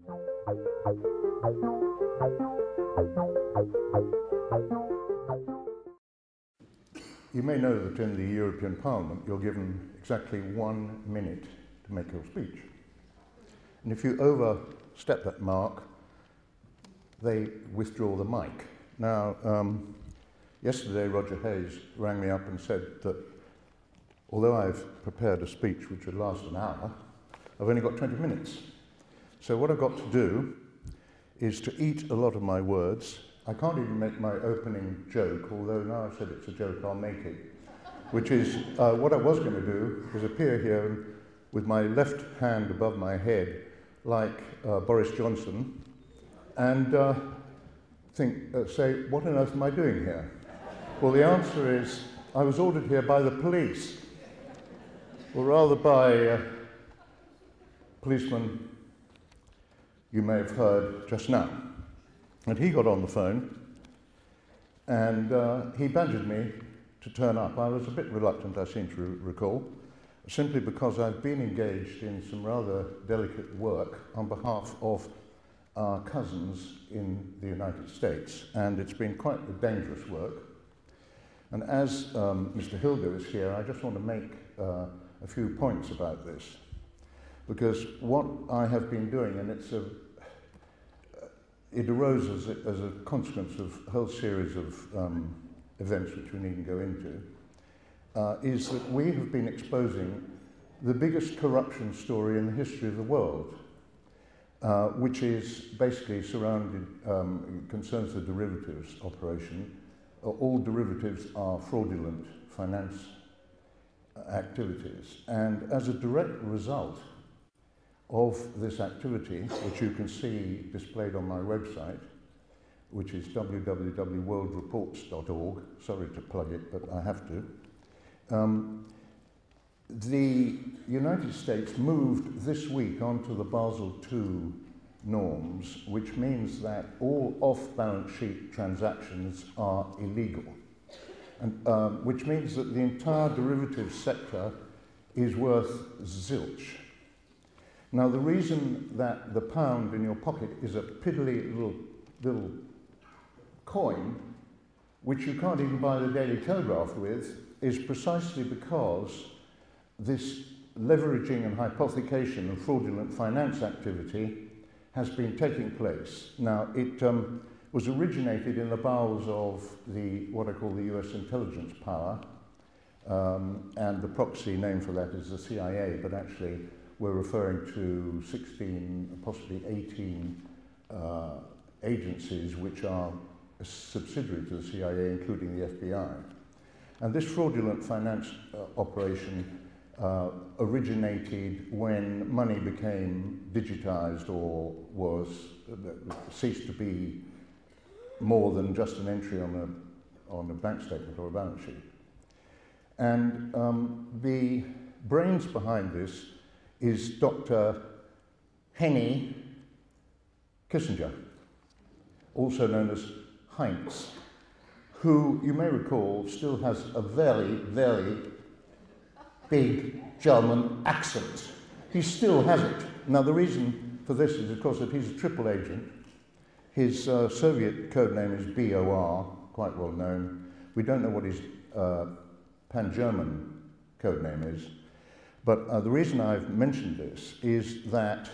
You may know that in the European Parliament you're given exactly 1 minute to make your speech. And if you overstep that mark, they withdraw the mic. Now, yesterday Roger Hayes rang me up and said that although I've prepared a speech which would last an hour, I've only got 20 minutes. So what I've got to do is to eat a lot of my words. I can't even make my opening joke, although now I've said it's a joke, I'll make it. Which is, what I was going to do is appear here with my left hand above my head, like Boris Johnson, and say, what on earth am I doing here? Well, the answer is, I was ordered here by the police, or rather by policeman you may have heard just now. And he got on the phone and he badgered me to turn up. I was a bit reluctant, I seem to recall, simply because I've been engaged in some rather delicate work on behalf of our cousins in the United States, and it's been quite a dangerous work. And as Mr. Hilger is here, I just want to make a few points about this, because what I have been doing, and it arose as a consequence of a whole series of events which we needn't go into, is that we have been exposing the biggest corruption story in the history of the world, which is basically concerns the derivatives operation. All derivatives are fraudulent finance activities, and as a direct result of this activity, which you can see displayed on my website, which is www.worldreports.org. Sorry to plug it, but I have to. The United States moved this week onto the Basel II norms, which means that all off-balance sheet transactions are illegal, and which means that the entire derivatives sector is worth zilch. Now, the reason that the pound in your pocket is a piddly little coin, which you can't even buy the Daily Telegraph with, is precisely because this leveraging and hypothecation and fraudulent finance activity has been taking place. Now, it was originated in the bowels of what I call the US intelligence power, and the proxy name for that is the CIA, but actually we're referring to 16, possibly 18 agencies which are a subsidiary to the CIA, including the FBI. And this fraudulent finance operation originated when money became digitized or ceased to be more than just an entry on a bank statement or a balance sheet. And the brains behind this is Dr. Henry Kissinger, also known as Heinz, who you may recall still has a very, very big German accent. He still has it. Now, the reason for this is, of course, that he's a triple agent. His Soviet code name is BOR, quite well known. We don't know what his Pan-German code name is. But the reason I've mentioned this is that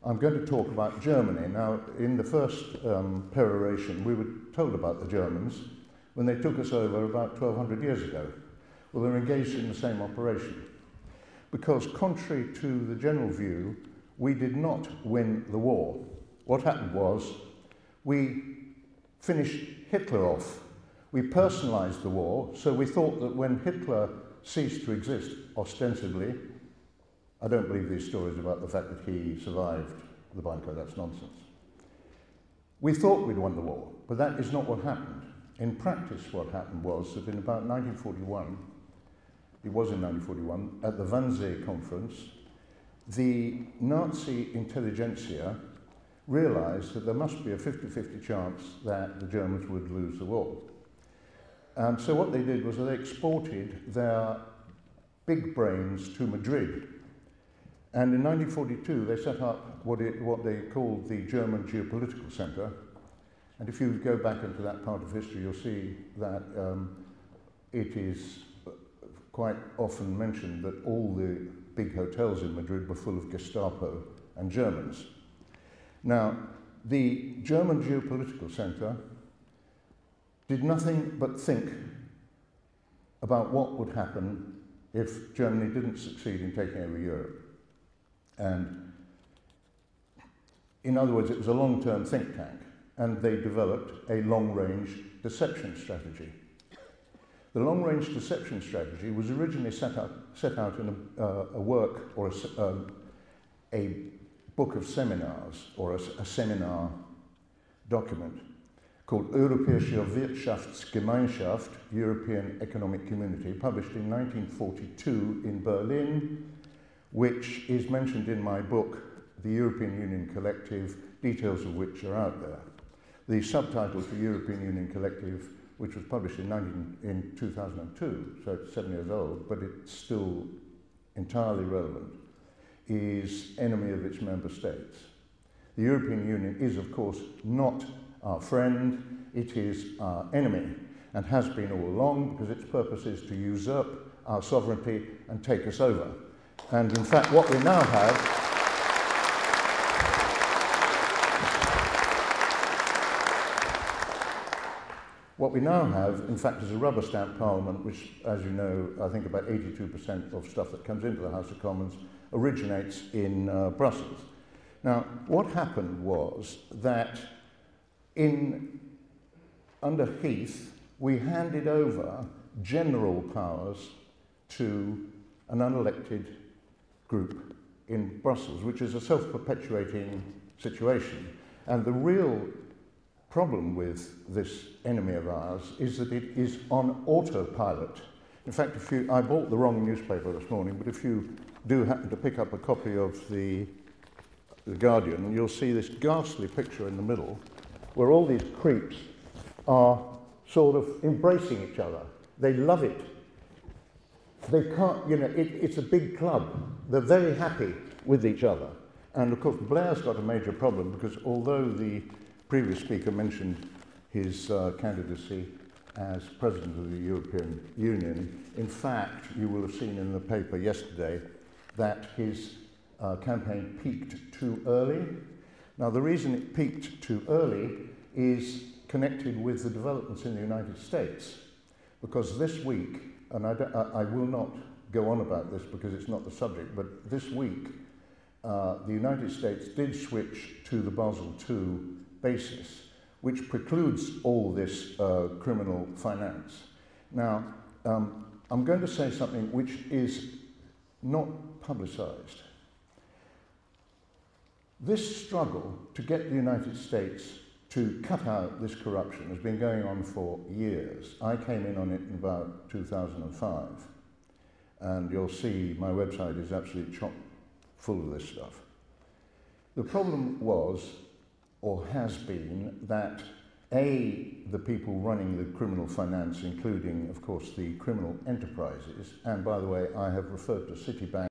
I'm going to talk about Germany. Now, in the first peroration, we were told about the Germans when they took us over about 1,200 years ago. Well, they're engaged in the same operation. Because contrary to the general view, we did not win the war. What happened was we finished Hitler off. We personalized the war, so we thought that when Hitler ceased to exist, ostensibly, I don't believe these stories about the fact that he survived the bunker, that's nonsense. We thought we'd won the war, but that is not what happened. In practice, what happened was that in about 1941, it was in 1941, at the Wannsee Conference, the Nazi intelligentsia realized that there must be a 50-50 chance that the Germans would lose the war. And so what they did was they exported their big brains to Madrid. And in 1942, they set up what they called the German Geopolitical Center. And if you go back into that part of history, you'll see that it is quite often mentioned that all the big hotels in Madrid were full of Gestapo and Germans. Now, the German Geopolitical Center did nothing but think about what would happen if Germany didn't succeed in taking over Europe. And in other words, it was a long-term think tank, and they developed a long-range deception strategy. The long-range deception strategy was originally set out in a work or a book of seminars, or a seminar document called Europäische Wirtschaftsgemeinschaft, European Economic Community, published in 1942 in Berlin, which is mentioned in my book, The European Union Collective, details of which are out there. The subtitle for European Union Collective, which was published in 2002, so it's 7 years old, but it's still entirely relevant, is Enemy of its Member States. The European Union is, of course, not our friend, it is our enemy, and has been all along, because its purpose is to usurp our sovereignty and take us over. And in fact, what we now have in fact, is a rubber stamp parliament, which, as you know, I think about 82% of stuff that comes into the House of Commons originates in Brussels. Now, what happened was that under Heath, we handed over general powers to an unelected group in Brussels, which is a self-perpetuating situation. And the real problem with this enemy of ours is that it is on autopilot. In fact, I bought the wrong newspaper this morning, but if you do happen to pick up a copy of the Guardian, you'll see this ghastly picture in the middle where all these creeps are sort of embracing each other. They love it. They can't, you know, it's a big club. They're very happy with each other. And of course, Blair's got a major problem, because although the previous speaker mentioned his candidacy as President of the European Union, in fact, you will have seen in the paper yesterday that his campaign peaked too early. Now, the reason it peaked too early is connected with the developments in the United States, because this week, and I will not go on about this because it's not the subject, but this week, the United States did switch to the Basel II basis, which precludes all this criminal finance. Now, I'm going to say something which is not publicized. This struggle to get the United States to cut out this corruption has been going on for years. I came in on it in about 2005, and you'll see my website is absolutely chock full of this stuff. The problem was, or has been, that the people running the criminal finance, including, of course, the criminal enterprises, and by the way, I have referred to Citibank